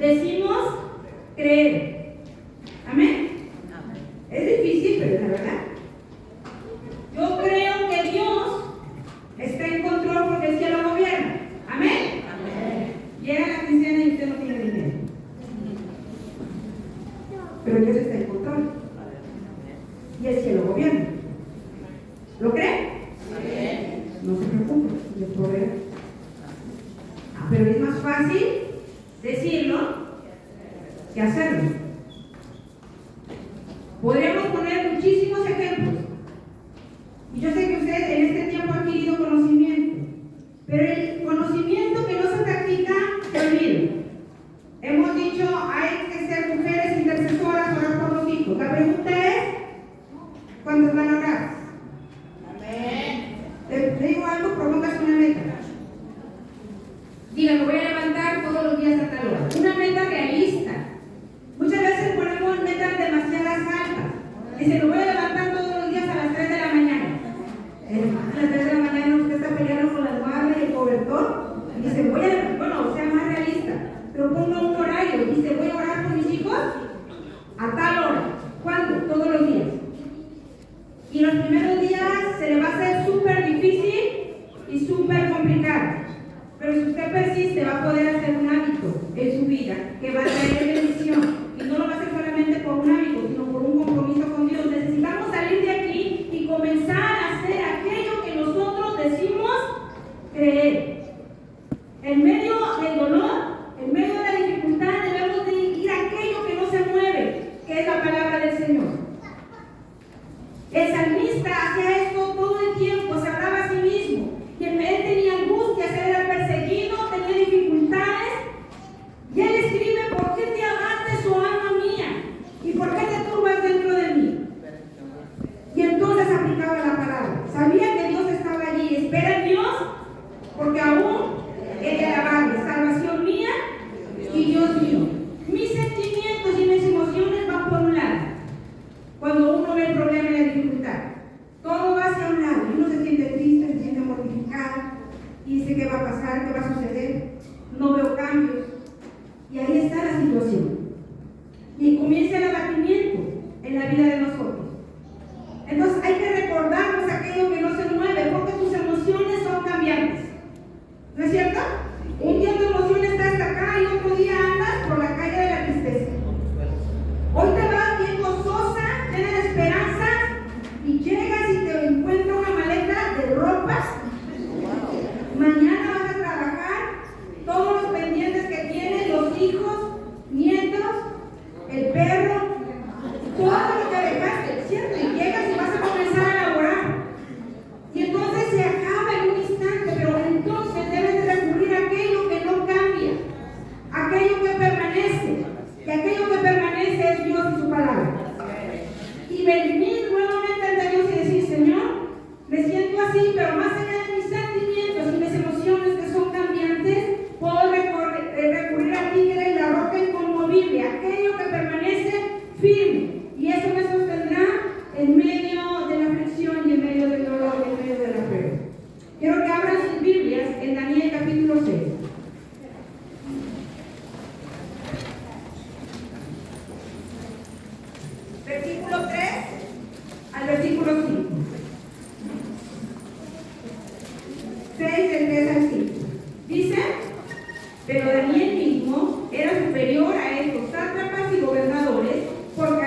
decimos creer. ¿Amén? Es difícil, pero es la verdad. Yo creo que Dios está en control porque el cielo gobierna. ¿Amén? Llega la quincena y usted no tiene dinero. Pero Dios está en control. Y el cielo gobierna. ¿Lo cree? No se preocupe, Dios proveerá. Pero es más fácil decirlo que hacerlo. Podríamos poner muchísimos ejemplos. Y yo sé que usted en este tiempo ha adquirido conocimiento, pero el conocimiento que no se practica se olvida. Hemos dicho, hay que ser mujeres intercesoras, orar por los hijos. La pregunta es, ¿cuántos van a orar? Amén. Le digo algo, propóngase una meta. Diga, me voy a levantar todos los días a tal hora. Una meta realista. Muchas veces ponemos metas demasiadas altas. Dice, me voy a levantar todos los días a las 3 de la mañana. A las 3 de la mañana usted está peleando con la almohada y el cobertor. Dice, sea más realista. Pero ponga un horario. Dice, voy a orar por mis hijos a tal hora. ¿Cuándo? Todos los días. Y los primeros días se le va a hacer súper difícil y súper complicado. Pero si usted persiste, va a poder hacer un hábito en su vida que va a traer bendición. Y no lo va a hacer solamente por un hábito, sino por un compromiso con Dios. Necesitamos salir de aquí y comenzar a hacer aquello que nosotros decimos creer. En medio del dolor, en medio de la dificultad, debemos de ir a aquello que no se mueve, que es la palabra del Señor. El salmista hacía esto todo el tiempo, se hablaba a sí mismo. Y él tenía angustias, él era perseguido, tenía dificultades. Y él escribe, ¿por qué te abates, oh alma mía? ¿Y por qué te turbas dentro de mí? Y entonces aplicaba la palabra. Sabía que Dios estaba allí. Espera en Dios, porque aún he de alabarle. Salvación mía y Dios mío. Mis sentimientos y mis emociones van por un lado. Cuando uno ve el problema y la dificultad, todo va hacia un lado. Y uno se siente triste, se siente mortificado. Y dice, ¿qué va a pasar? ¿Qué va a suceder? No veo cambios. Y ahí está la situación. Y comienza el abatimiento en la vida de nosotros. Entonces hay que recordarnos aquello que no se mueve, porque tus emociones son cambiantes. ¿No es cierto? Un día tu emoción está hasta acá y otro día andas por la calle de la tristeza. Hoy te vas bien gozosa, llena de esperanza, y llegas y te encuentras una maleta de ropa. Mañana vas a trabajar, todos los pendientes que tienes, los hijos, nietos, el perro, todo lo que dejaste, ¿cierto? Y llegas y vas a comenzar a elaborar. Y entonces se acaba en un instante, pero entonces debes de recurrir a aquello que no cambia, aquello que permanece. Y aquello que permanece es Dios y su palabra. Y venir nuevamente ante Dios y decir, Señor, me siento así, pero más allá de mis sentimientos y mis emociones que son cambiantes, puedo recurrir a ti, que eres la roca inconmovible, aquello que permanece firme. Y eso me sostendrá en medio de la aflicción y en medio del dolor y en medio de la prueba. Quiero que abran sus Biblias en Daniel capítulo 6. Versículo 3 al versículo 5. 6 del 3 al 5. Dice, pero Daniel mismo era superior a estos sátrapas y gobernadores, porque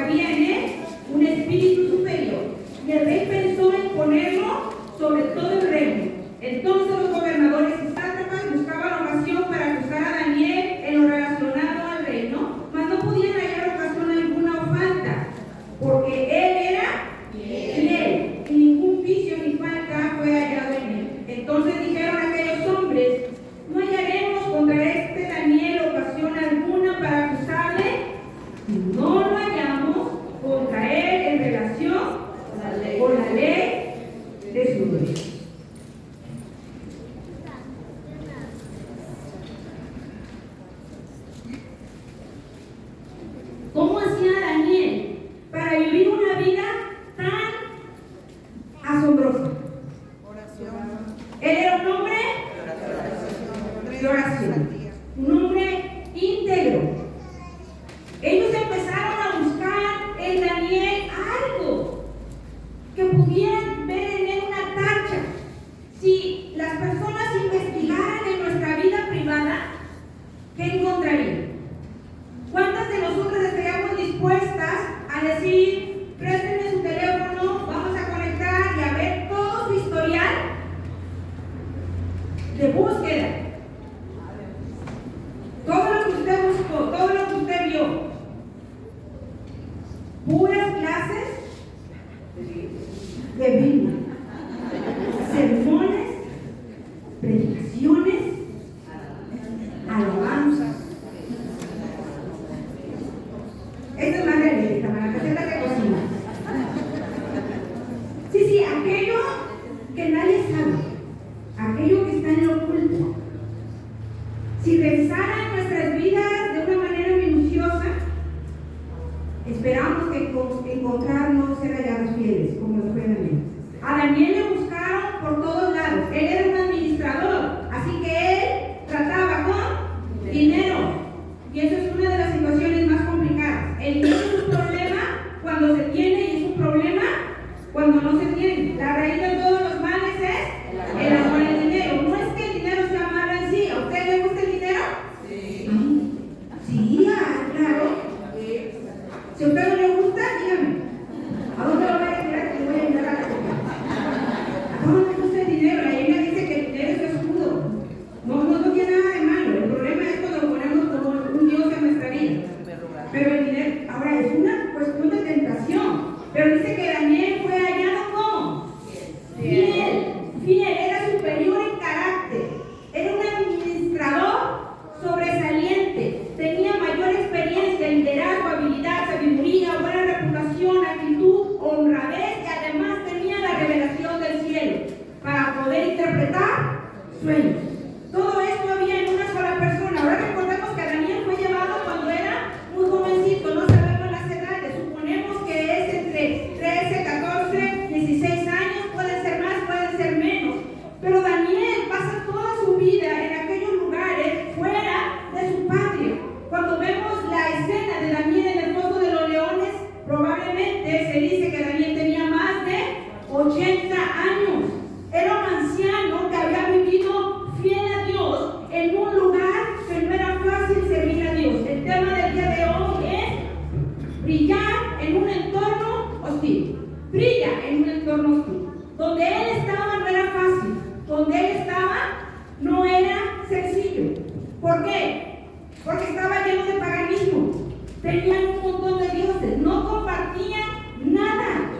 tenían un montón de dioses, no compartían nada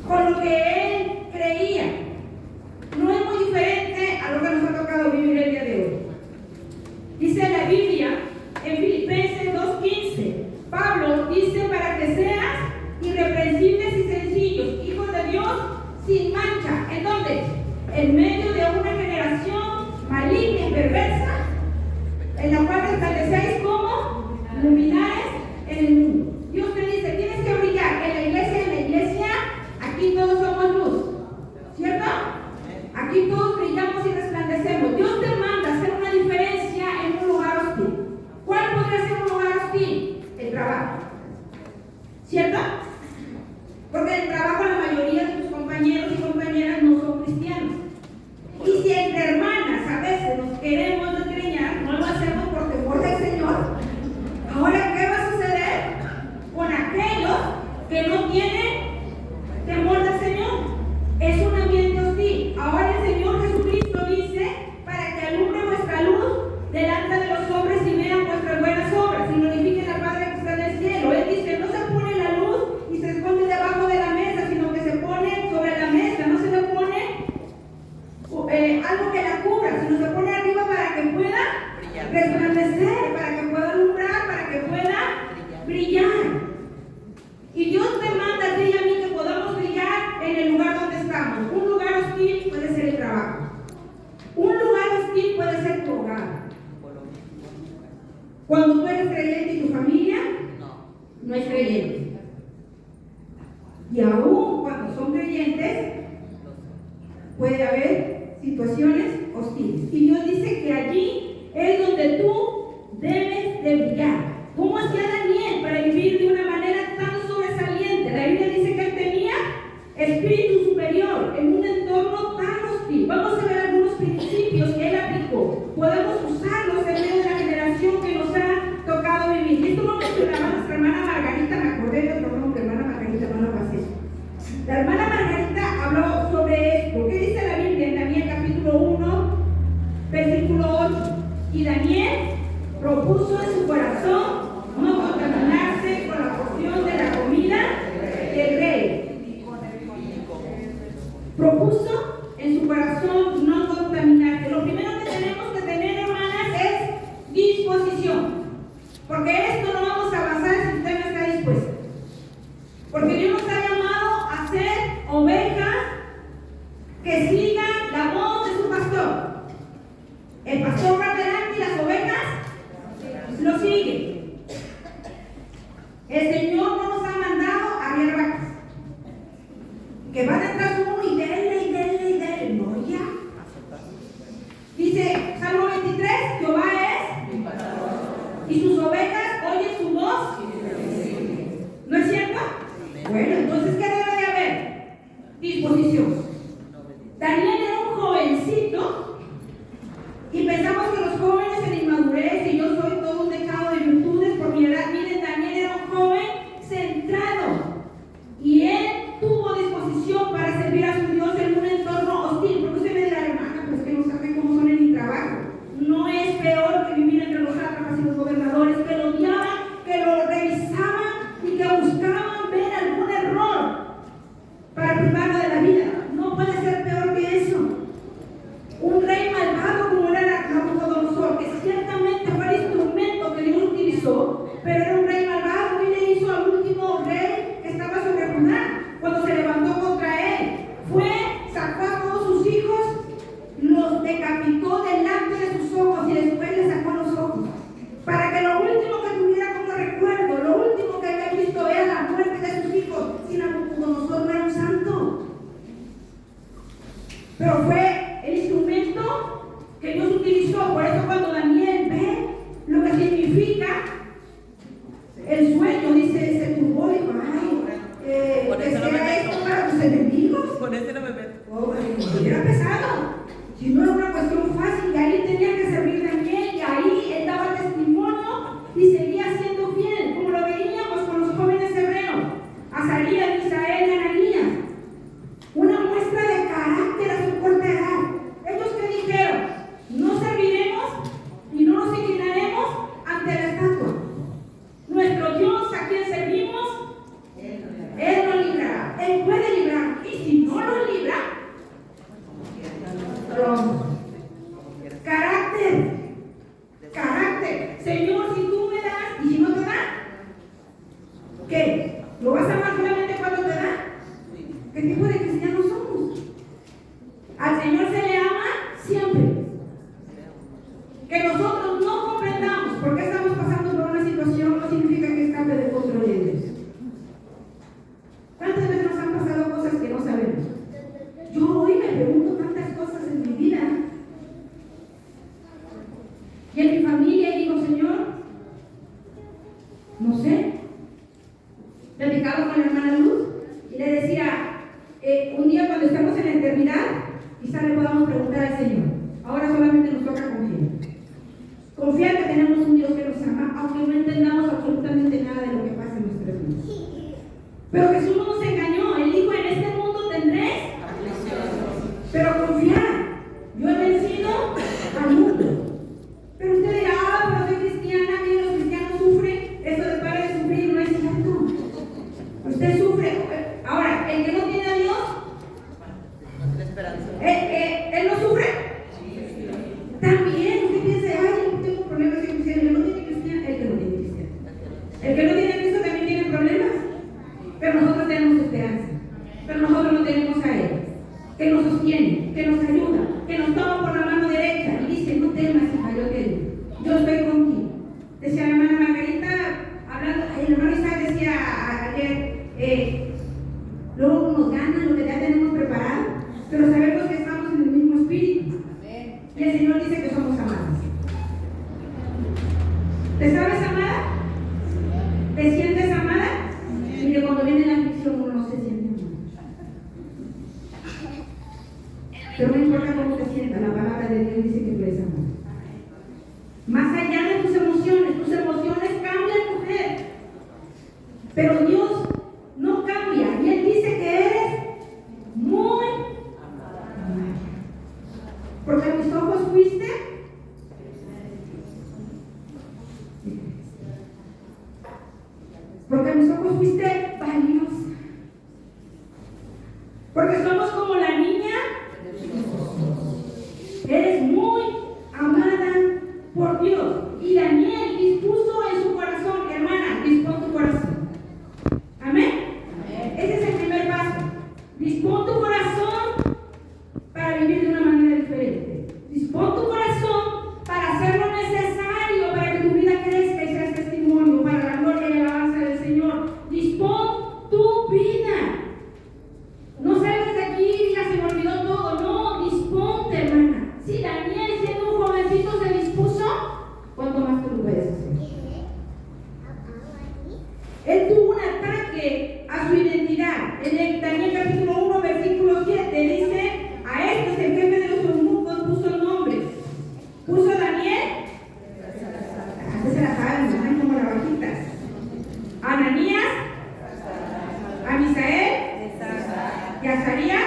con lo que él creía. No es muy diferente a lo que nos ha tocado vivir el día de hoy. Dice la Biblia en Filipenses 2:15, Pablo dice: para que seas irreprensibles y sencillos, hijos de Dios sin mancha. ¿En dónde? En medio de una generación maligna y perversa, en la cual resplandecéis como luminares en el mundo. Dios te dice: tienes que brillar. En la iglesia, aquí todos somos luz, ¿cierto? Aquí todos brillamos y resplandecemos. Dios te manda a hacer una diferencia en un lugar hostil. ¿Cuál podría ser un lugar hostil? El trabajo, ¿cierto? Porque en el trabajo la mayoría de tus compañeros y compañeras no son cristianos. Y si entre hermanas a veces nos queremos desgreñar, no lo hacemos por temor del Señor. Ahora, ¿qué va a suceder con aquellos que no tienen temor del Señor? Es un ambiente hostil. Ahora el Señor Jesucristo dice: para que alumbre vuestra luz delante de los hombres y vean vuestras buenas obras y glorifiquen al Padre que está en el cielo. Él dice: no se pone la luz y se esconde debajo de la mesa, sino que se pone sobre la mesa. No se le pone algo que la cubra, sino se pone arriba para que pueda resplandecer, para que pueda alumbrar, para que pueda brillar. Y Dios te manda a ti y a mí que podamos brillar en el lugar donde estamos. Un lugar hostil puede ser el trabajo. Un lugar hostil puede ser tu hogar. Cuando tú eres creyente y tu familia no es creyente. Y aún cuando son creyentes, puede haber situaciones hostiles. Y Dios dice que allí es donde tú debes de brillar. ¿Cómo hacía Daniel para vivir de una manera tan sobresaliente? La Biblia dice que él tenía espíritu superior en un entorno tan hostil. Vamos a ver algunos principios que él aplicó. Podemos usarlos en medio de la generación que nos ha tocado vivir. Y esto lo mencionaba nuestra hermana Margarita. Me acordé de otro nombre, hermana Margarita, no lo pasé. La hermana Margarita habló sobre esto. ¿Qué dice la Biblia en Daniel capítulo 1, versículo 8? Y Daniel propuso en su corazón no contaminarse con la porción de la comida del rey. Propuso en su corazón no contaminarse. Lo primero que tenemos que tener, hermanas, es disposición. Porque esto no vamos a avanzar si usted no está dispuesto. Porque Dios nos ha llamado a ser ovejas que sigan la voz de su pastor. El pastor va adelante y las ovejas lo siguen. El Señor no nos ha mandado a arriar vacas que van detrás uno y denle y denle y denle. No, ya. Dice Salmo 23: Jehová es y sus ovejas oyen su voz. ¿No es cierto? Bueno, entonces, ¿qué debe de haber? Disposición. Daniel era un jovencito y pensamos que los jóvenes en inmadurez, y yo soy todo un dejado de virtudes por mi edad. Miren, Daniel era un joven centrado y él tuvo disposición para servir a su Dios en un entorno hostil. Porque usted me dirá: hermana, pues que no saben cómo son en mi trabajo. No es peor que vivir entre los sátrapas y los gobernadores que lo odiaban, que lo revisaban y que buscaban ver algún error para privarlo de la vida. No puede ser peor que eso. Un rey malvado como era Nabucodonosor, que ciertamente fue el instrumento que Dios utilizó, pero era un rey malvado. ¿Qué le hizo al último rey que estaba sobre Judá cuando se levantó contra él? Sacó a todos sus hijos, los decapitó delante de sus ojos y después les sacó los ojos, para que lo último que tuviera como recuerdo, lo último que había visto era la muerte de sus hijos. Si Nabucodonosor no era un santo, pero fue el instrumento que Dios utilizó. Por eso cuando Daniel ve lo que significa el sueño, dice, se turbó y dijo: ay, que sea esto para tus enemigos. Con ese no me meto. Era pesado. Si no era una cuestión fácil, y ahí tenía que servir Daniel, y ahí él daba testimonio y seguía siendo fiel, como lo veíamos con los jóvenes hebreos, Azarías, Misael y Ananías. Una muestra de carácter a su corta edad. Ellos que dijeron: no serviremos y no nos inclinaremos ante la estatua. No sé. Platicaba con la hermana Luz y le decía, un día cuando estemos en la eternidad, quizá le podamos preguntar al Señor. Ahora solamente nos toca confiar. Confiar que tenemos un Dios que nos ama, aunque no entendamos absolutamente nada de lo que pasa en nuestras vidas. Pero Jesús no nos engañó. Él dijo, en este mundo tendréis aflicción. Pero confiar. Yo he vencido al mundo. Pero usted dirá, pero soy cristiana, que los cristianos sufren. Eso de para de sufrir no es cierto. Usted sufre. Ahora, el que no tiene a Dios, ¿él no sufre? También. Usted piensa, ay, yo tengo problemas de cristiano. El que no tiene cristiano, el que no tiene cristiano. El que no tiene Cristo también tiene problemas. Pero nosotros tenemos esperanza. Pero nosotros no tenemos a Él, que nos sostiene, que nos ayuda, que nos toma por la mano derecha y dice, no temas, hija, yo te ayudo. Yo estoy contigo. Decía la hermana Margarita, hablando, el hermano Isaac decía ayer, luego nos ganan lo que ya tenemos preparado, pero sabemos que estamos en el mismo espíritu. Y el Señor dice que somos amados. ¿Te sabes amada? ¿Te sientes amada? Mire, cuando viene la aflicción uno no se siente amado. Pero no importa cómo te sientas, la palabra de Dios dice que tú eres amado. Más allá de tus emociones cambian, mujer. Pero Dios no cambia. Y Él dice que eres muy amada. Porque a mis ojos fuiste. Porque a mis ojos fuiste valiosa. Porque somos como la niña. Eres muy amada por Dios. Y Daniel dispuso en su corazón, hermana, dispón tu corazón. Amén. Ese es el primer paso. Dispón tu corazón para vivir de una manera diferente. Dispón tu corazón para hacer lo necesario para que tu vida crezca y seas testimonio para la gloria y la alabanza del Señor. Dispón tu vida. No salgas de aquí y digas, se me olvidó todo. No, disponte, hermana. Si Daniel, siendo un jovencito, se dispuso, ¿cuánto más tú lo puedes hacer? Él tuvo un ataque a su identidad. En el Daniel capítulo 1, versículo 7, dice, a estos el jefe de los eunucos puso nombres. Puso Daniel, antes se la saben, como las bajitas. Ananías, a Misael y a Azarías.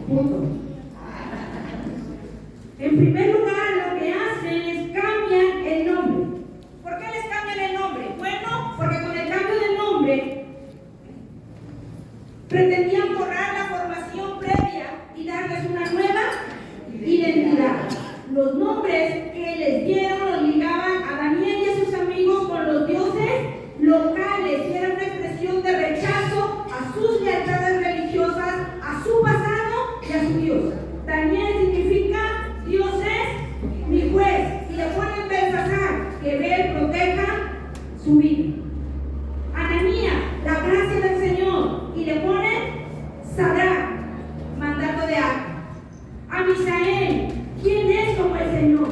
Punto. En primer lugar, lo que hacen es cambian el nombre. ¿Por qué les cambian el nombre? Bueno, porque con el cambio de nombre pretendían borrar la formación previa y darles una nueva identidad. Los nombres que les dieron los ligaban a Daniel y a sus amigos con los dioses locales y era una expresión de rechazo a sus lealtades religiosas, a su pasado y a su Dios. Daniel significa Dios es mi juez y le ponen Belsasar, que ve, proteja su vida. Ananías, la gracia del Señor, y le ponen Sadrach, mandato de Acta. A Misael, ¿quién es como el Señor?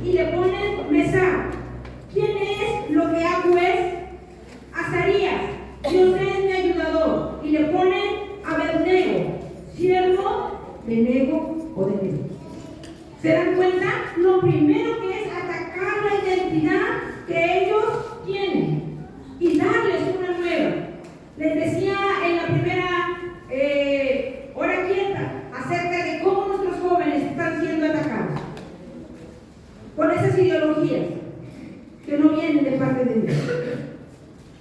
Y le ponen Mesach, ¿quién es lo que hago es? Azarías, Dios es mi ayudador, y le ponen Abednego, siervo de Nego o de Nego. ¿Se dan cuenta? Lo primero que es atacar la identidad que ellos tienen y darles una nueva. Les decía en la primera hora quieta acerca de cómo nuestros jóvenes están siendo atacados por esas ideologías que no vienen de parte de Dios.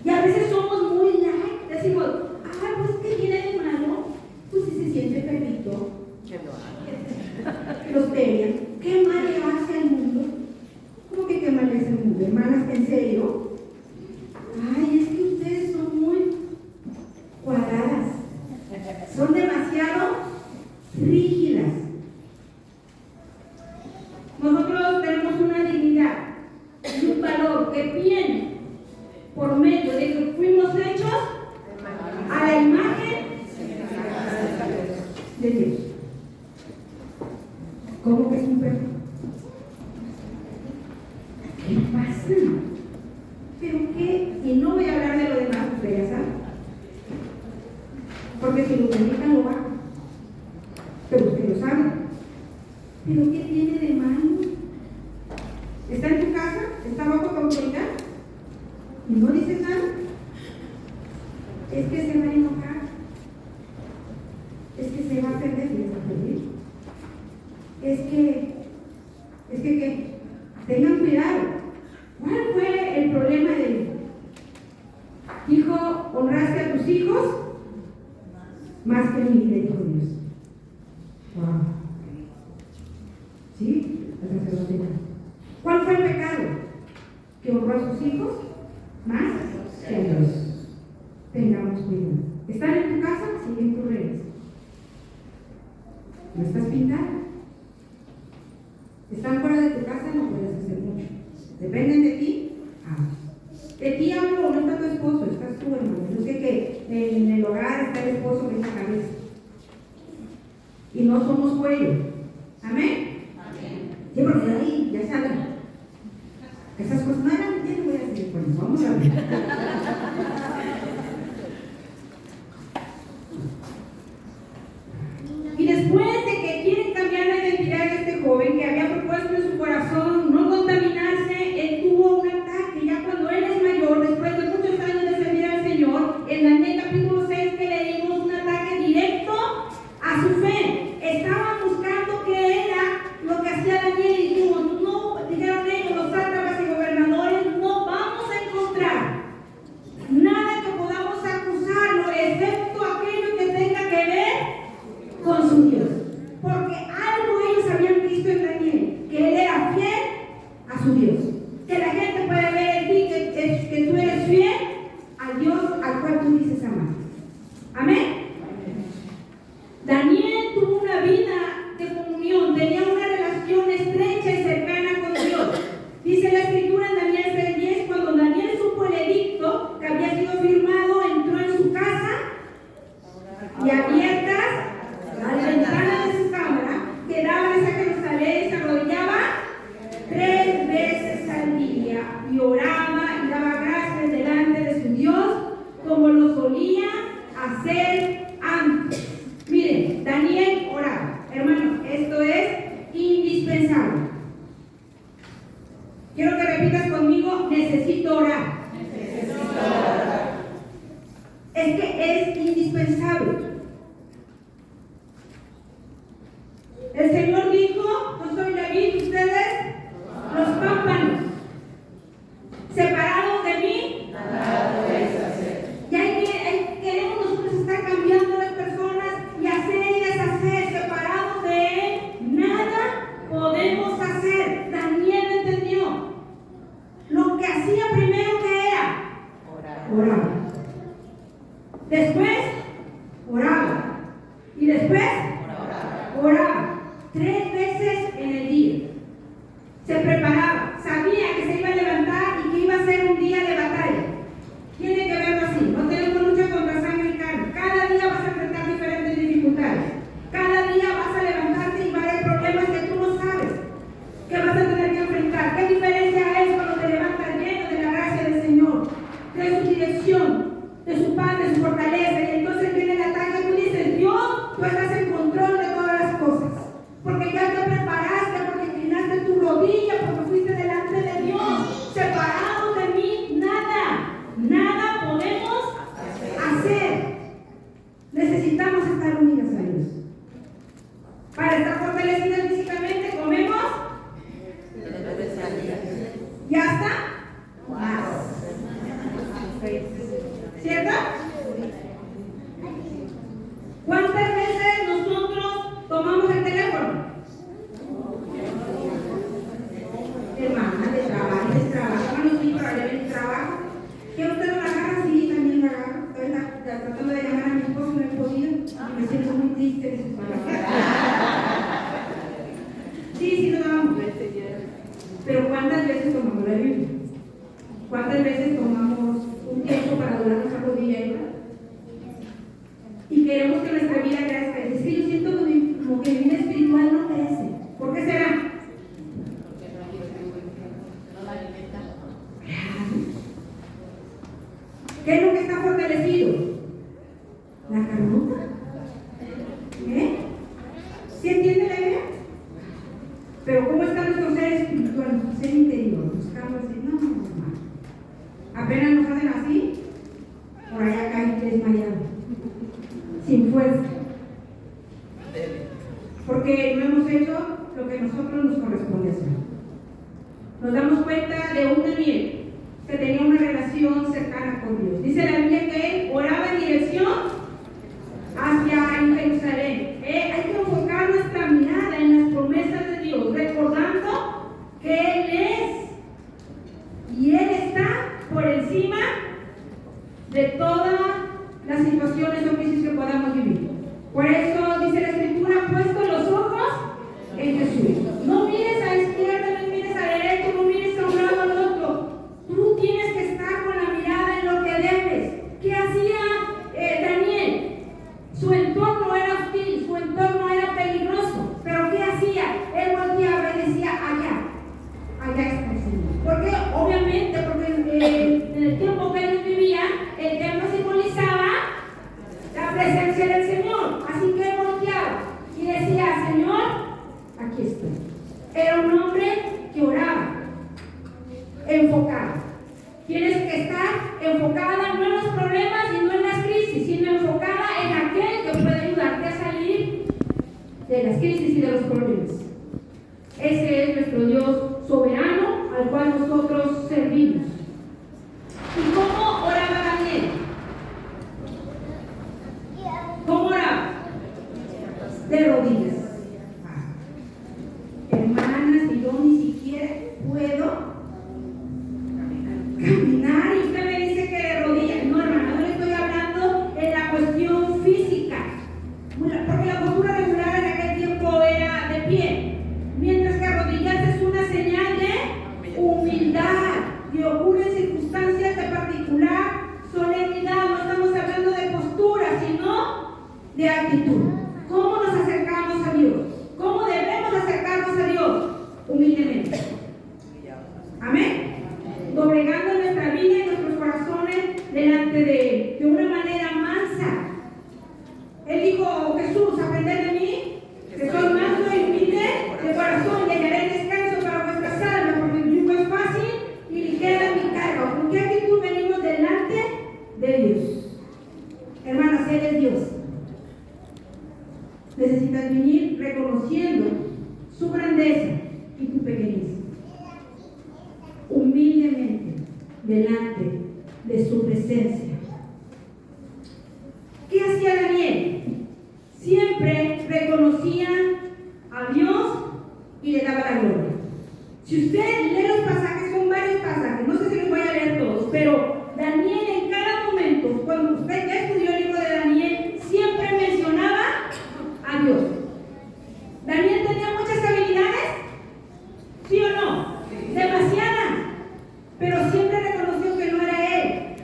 Y a veces somos muy light, decimos, pues ¿qué tiene de malo? Pues si se siente perrito, los pelean. ¿Qué mal le hace al mundo? ¿Cómo que qué mal le hace al mundo? Hermanas, ¿en serio? Ay, es que ustedes son muy cuadradas, son demasiado rígidas. Nosotros tenemos una dignidad y un valor que viene por medio de que fuimos hechos a la imagen de Dios. ¿Cómo que es un perro? ¿Qué pasa? ¿Pero qué porque si lo predican lo bajan. Pero usted lo sabe. ¿Pero qué tiene de malo? ¿Está en tu casa? ¿Está bajo tu autoridad? ¿Y no dices nada? Es que se va a enojar. Es que se va a perder y va a perder. Es que tengan cuidado. ¿Cuál fue el problema de él? Dijo, honraste a tus hijos más que a mí, le dijo Dios. Wow. ¿Sí? La sacerdotisa. ¿Cuál fue el pecado? Que honró a sus hijos más que a Dios. Tengamos cuidado. ¿Están en tu casa? Siguen tus reglas. ¿No estás pintando? ¿Están fuera de tu casa? No puedes hacer mucho. ¿Dependen de ti? De ti hablo, no está tu esposo, estás tú, hermano. Yo sé que en el hogar está el esposo que es la cabeza. Y no somos cuello. ¿Amén? Sí, porque de ahí ya saben. Esas cosas no eran, ya no voy a decir, pues vamos a ver. Y después de que quieren cambiar la identidad de este joven que había propuesto en su corazón no contaminarse, él tuvo un ataque. Ya cuando él es mayor, después de muchos años de servir al Señor, en Daniel capítulo 6 que leímos, un ataque directo a su fe. Estaban buscando qué era lo que hacía Daniel y dijimos, no, dijeron ellos, los sátrapas y gobernadores, no vamos a encontrar nada que podamos acusarlo, excepto aquello que tenga que ver con su Dios. Porque algo ellos habían visto en Daniel, que él era fiel a su Dios. Que la gente puede ver en ti que tú eres fiel al Dios al cual tú dices amar. Amén. Daniel tuvo una vida de comunión, tenía una relación estrecha y cercana con Dios. Dice la escritura en Daniel 6:10, cuando Daniel supo el edicto que había sido firmado, entró en su casa y abiertas las ventanas de su cámara, quedaba esa Jerusalén y se arrodillaba 3 veces al día y oraba y daba gracias delante de su Dios como lo solía hacer antes. Miren, Daniel oraba. Hermano, esto es indispensable. Quiero que repitas conmigo, necesito orar. Necesito orar. Es que es indispensable. El Señor dijo, yo soy la vid, ustedes los pámpanos. Separados de mí, nada podéis hacer. Y queremos nosotros estar cambiando las personas y hacer y deshacer. Separados de Él, nada podemos hacer. Daniel entendió. Lo que hacía primero, que era orar. Después oraba. Y después oraba. 3 veces en el día. Se preparaba, sabía que se iba a levantar y que iba a ser un día de batalla. Tiene que verlo así. No tenemos lucha contra sangre y carne. Cada día vas a enfrentar diferentes dificultades. Cada día vas a levantarte y va a haber problemas que tú no sabes que vas a tener que enfrentar. ¿Qué diferencia es cuando te levantas lleno de la gracia del Señor, de su dirección, de su paz, de su fortaleza? Y entonces viene el ataque y tú dices, Dios, tú estás en control de todas las cosas. Porque ya te preparaste, porque inclinaste tu rodilla, porque fuiste delante de Dios. Separados de mí, nada podemos hacer. Necesitamos estar unidos a Dios. Para estar fortalecidos físicamente, comemos y hasta más. ¿Cierto? ¿Cuántas veces nosotros tomamos el teléfono? Hermana, de trabajo, hermano, sí, para allá el trabajo. ¿Que usted no la agarra? Sí, también la agarro. Estoy tratando de llamar a mi esposo, no he podido. Y me siento muy triste de sus palabras. Sí, nos damos. Pero ¿cuántas veces tomamos la Biblia? ¿Cuántas veces tomamos un tiempo para adorar nuestra rodilla? Y queremos que nuestra vida crezca. Es que yo siento como que mi vida espiritual no crece. ¿Por qué será? ¿Qué es lo que está fortalecido? La carnota. Y Él está por encima de todas las situaciones o crisis que podamos vivir. Por eso dice la Escritura, puesto los ojos en Jesús. No mires a la izquierda, no mires a la derecha, no mires a un lado o al otro. Tú tienes que estar con la mirada en lo que debes. ¿Qué hacía Daniel? Su entorno era hostil, su entorno era peligroso. ¿Pero qué hacía? Él volteaba y decía, allá está el Señor. ¿Por qué? Obviamente, porque en el tiempo que ellos vivían, el templo simbolizaba la presencia del Señor. Así que él volteaba y decía, Señor, aquí estoy. Era un hombre que oraba, enfocado. Tienes que estar enfocada no en los problemas y no en las crisis, sino enfocada en aquel que puede ayudarte a salir de las crisis y de los problemas. Ese es nuestro Dios soberano al cual nosotros servimos. ¿Y cómo oraba Daniel? ¿Cómo oraba? De rodillas. Hermanas, y yo ni siquiera puedo caminar y usted me dice que de rodillas. No, hermana, no le estoy hablando en la cuestión física, porque la postura regular en aquel tiempo era de pie, mientras que arrodillarse es una señal de humildad y ocurre en circunstancias de particular solemnidad. No estamos hablando de postura, sino de actitud. ¿Cómo nos acercamos a Dios? ¿Cómo debemos acercarnos a Dios? Humildemente. Amén. Doblegando nuestra vida y nuestros corazones delante de Él, de una manera mansa. Él dijo, Jesús, aprended de mí, que soy manso y humilde de corazón, y hallaré descanso para vuestras almas, porque mi yugo es fácil y ligera mi carga. ¿Con qué actitud venimos delante de Dios? Hermanas, Él es Dios. Necesitas venir reconociendo su grandeza y tu pequeñez, humildemente delante de su presencia. ¿Qué hacía Daniel? Siempre reconocía a Dios y le daba la gloria. Si usted lee los pasajes, son varios pasajes, no sé si los voy a leer todos, pero Daniel en cada momento, cuando usted ya estudió el libro de Daniel, siempre mencionaba a Dios. ¿Daniel tenía muchas habilidades? ¿Sí o no? Demasiadas. Pero siempre reconoció que no era él.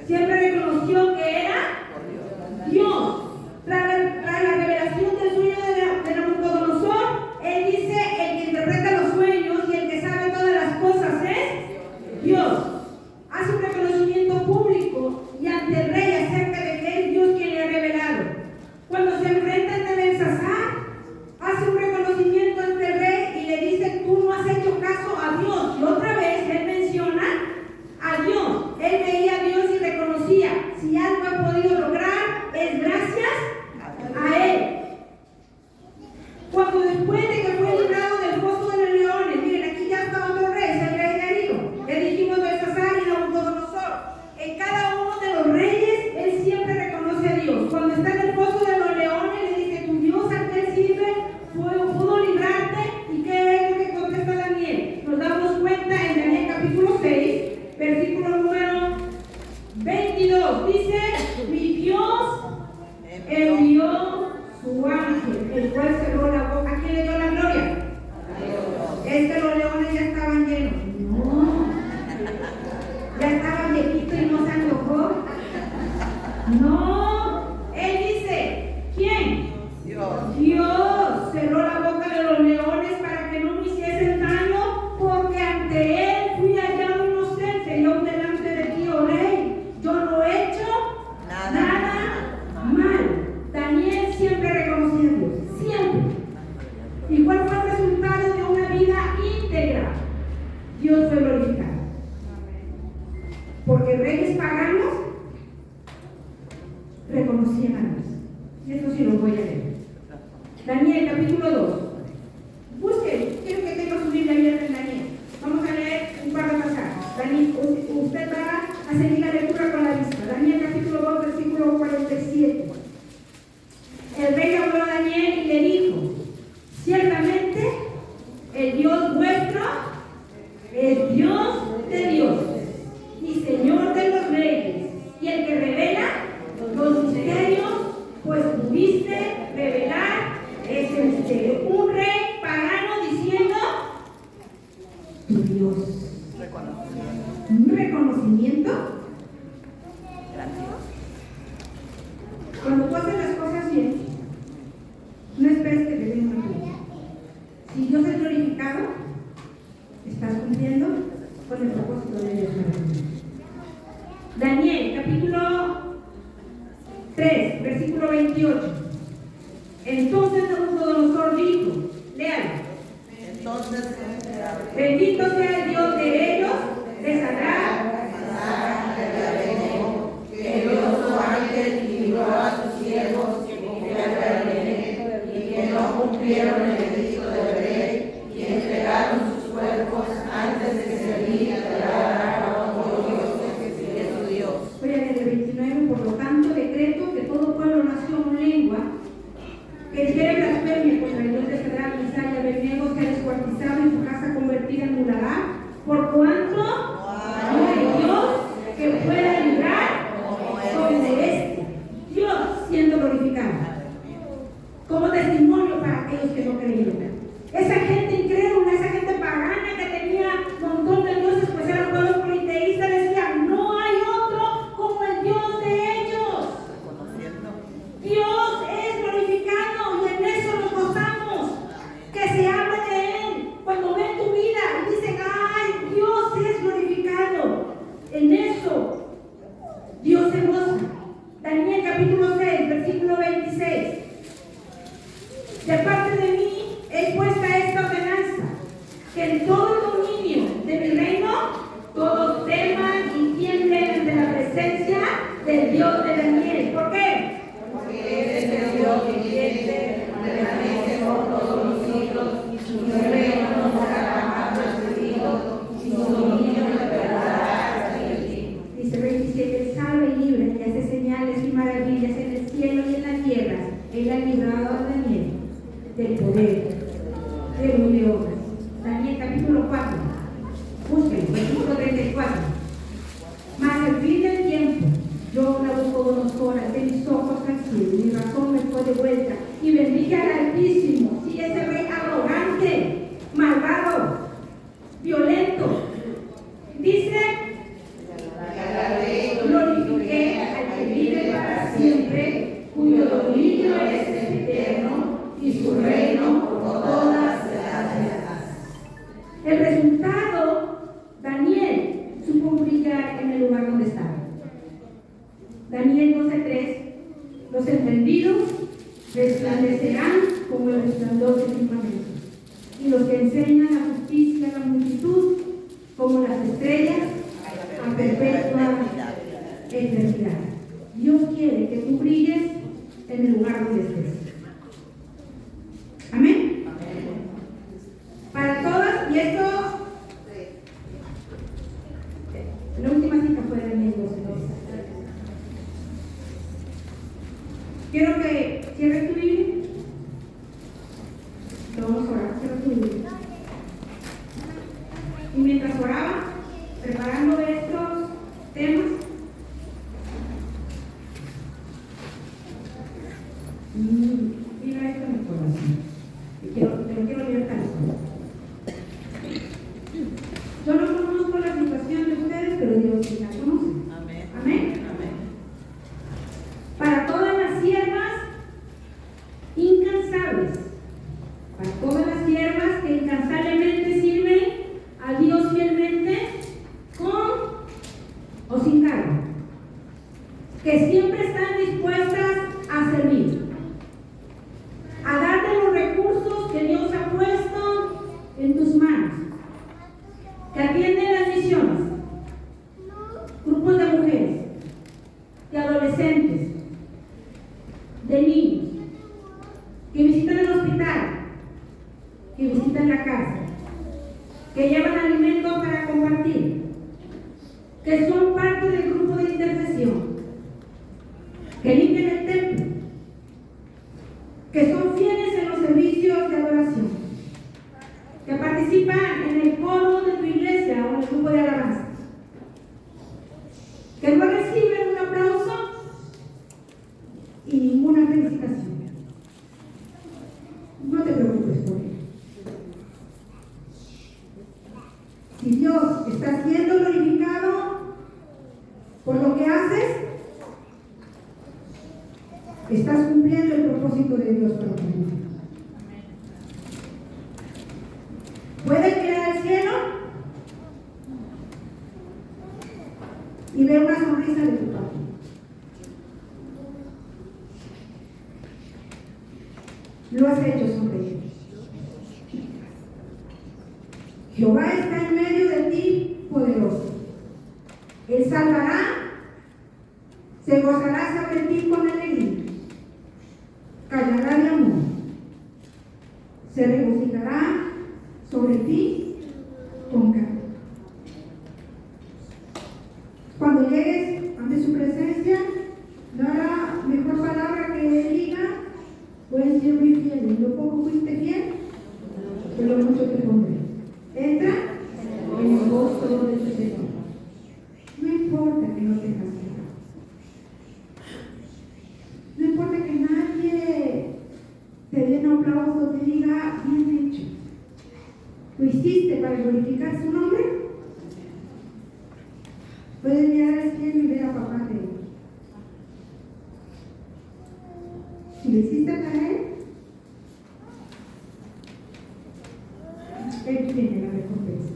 Siempre reconoció que era Dios. Tras la revelación del sueño de Nabucodonosor, él dice, el que interpreta los sueños y el que sabe todas las cosas es Dios. Hace un reconocimiento público y ante el rey acerca de que es Dios quien le ha revelado. Cuando se enfrenta ante Belsasar, hace un reconocimiento ante el rey y le dice, tú no has hecho caso a Dios. Y otra vez él menciona a Dios. Él veía a Dios y reconocía, si algo ha podido lograr es gracias a Él. Cuando después de que fue librado del foso de los leones, miren, aquí ya está otro rey, es el rey Darío. Le dijimos Belsasar y Nabucodonosor. En cada uno de los reyes, él siempre reconoce a Dios. Cuando está en el foso de los leones, le dice, tu Dios al que él sirve pudo librarte. ¿Y qué es lo que contesta Daniel? Nos damos cuenta en Daniel capítulo 6, versículo número 22. Dice, mi Dios envió su ángel, el cual cerró la boca. ¿A quién le dio la gloria? Es que los leones ya estaban llenos. No. Ya estaban viejitos y no se antojó. No. Él dice, ¿quién? Dios cerró la boca de los leones para que no me hiciesen daño, porque ante Él fui hallado inocente y aún delante de ti, oh rey, yo no he hecho nada mal. Daniel siempre reconocía a Dios, siempre. ¿Y cuál fue el resultado de una vida íntegra? Dios fue glorificado. Porque reyes paganos reconocían a Dios. Y eso sí lo voy a leer. Daniel capítulo 2. Busquen, quiero que tenga su Biblia abierta en Daniel. Vamos a leer un par de pasajes. Daniel, usted va a seguir la lectura con la vista. Daniel capítulo 2, versículo 47. El rey habló a Daniel y le dijo, ciertamente el Dios vuestro es Dios de Dios agradecimiento. Cuando tú haces las cosas bien, no esperes que te den una gloria. Si Dios es glorificado, estás cumpliendo con el propósito de Dios. Daniel, capítulo 3, versículo 28. Entonces Nabucodonosor dijo, léalo. Entonces, Bendito sea el Dios de ellos, de Sadrach, que envió su ángel y libró a sus siervos que confiaron en él y que no cumplieron el edicto del rey y entregaron sus cuerpos antes de servir y adorar a otro Dios que es su Dios. Voy a leer el 29. Por lo tanto, decreto que todo pueblo, nación o lengua que dijere blasfemia contra el Dios de Sadrach, Mesach y Abednego sea descuartizado y su casa convertida en un lagar, por cuanto no hay Dios que pueda librar como este, Dios siendo glorificado, como testimonio para aquellos que no creyeron. Esa gente incrédula, esa gente pagana que tenía un montón de dioses, pues eran pueblos politeístas, decían, no hay otro como el Dios de ellos. Dios es glorificado y en eso nos gozamos, que se hable de Él. Cuando ven tu vida y dicen, ay, Dios es glorificado, en eso Dios se goza. Daniel capítulo 6, versículo 26. De parte de mí es puesta esta ordenanza, que en todo el dominio de mi reino todos teman y tiemblen ante la presencia del Dios de Daniel. ¿Por qué? Porque Él es el Dios viviente, permanece por todos los siglos, y su reino no será jamás destruido, y su dominio perdurará hasta el fin. Dice 27, salve y libre, y hace señales y maravillas en el cielo y en la tierra. Él ha librado a Daniel del poder de un león. Daniel capítulo 4. Busquen, versículo 34. Mas al fin del tiempo, yo, Nabucodonosor, alcé mis ojos al cielo, y mi razón me fue devuelta, y bendije al Altísimo. Sí, ese rey arrogante, malvado, violento. Dice, glorifiqué al que vive para siempre, cuyo dominio es eterno, y su reino por todas las edades. El resultado, Daniel supo brillar en el lugar donde estaba. Daniel 12:3, los entendidos resplandecerán como el resplandor del firmamento, y los que enseñan la justicia a la multitud como las estrellas a perpetua eternidad. Dios quiere que tú brilles en el lugar donde estés. Amén. Para todas, y esto, la última cita fue de Daniel 12:3. Quiero que cierres tu Biblia. Vamos a orar, cierra tu Biblia. Y mientras oraba, preparando estos temas, mira esto en mi corazón. Te lo quiero leer tal cual. Yo no conozco la situación de ustedes, pero Dios sí la conoce. Amén. Amén. Amén. Para todas las siervas incansables, para todas las siervas que incansablemente sirven a Dios fielmente, con o sin cargo, que siempre están dispuestas a servir, a darte los recursos que Dios ha puesto en tus manos, que atienden las misiones, grupos de mujeres, de adolescentes, de niños, que visitan el hospital, que visitan la casa, que llevan alimentos para compartir, que son parte del grupo de intercesión, que limpian el templo, que son fieles en los servicios de adoración, que participan en el coro de tu iglesia o en el grupo de alabanza, que no reciben un aplauso y ninguna felicitación. No te preocupes por ello. Si Dios está siendo glorificado, estás cumpliendo el propósito de Dios para tu vida. ¿Puedes mirar al cielo y ver una sonrisa de tu papá? Lo has hecho sonreír. Jehová está en medio de ti, poderoso. Él salvará, se gozará sobre ti con alegría, callará de amor, se regocijará sobre ti con canto. Cuando llegues ante su presencia, no habrá mejor palabra que él diga: buen siervo y fiel, en lo poco fuiste fiel, en lo mucho te pondré. Entra en el gozo de tu Señor. No importa que no tengas nada. No importa que nadie te dé un aplauso, te diga bien hecho. ¿Lo hiciste para glorificar su nombre? Puedes mirar al cielo y ver a papá de él. Si lo hiciste para él, él tiene la recompensa.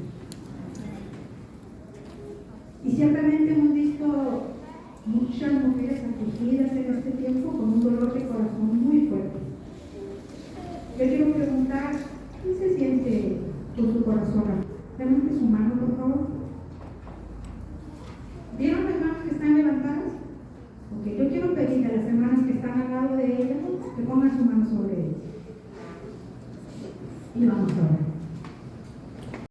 Y ciertamente hemos visto muchas mujeres afligidas en este tiempo con un dolor de corazón muy fuerte. Yo quiero preguntar, ¿qué se siente con su corazón? Levante su mano, por favor. ¿Vieron las manos que están levantadas? Ok, yo quiero pedirle a las hermanas que están al lado de ellas que pongan su mano sobre ellas. Y vamos a orar.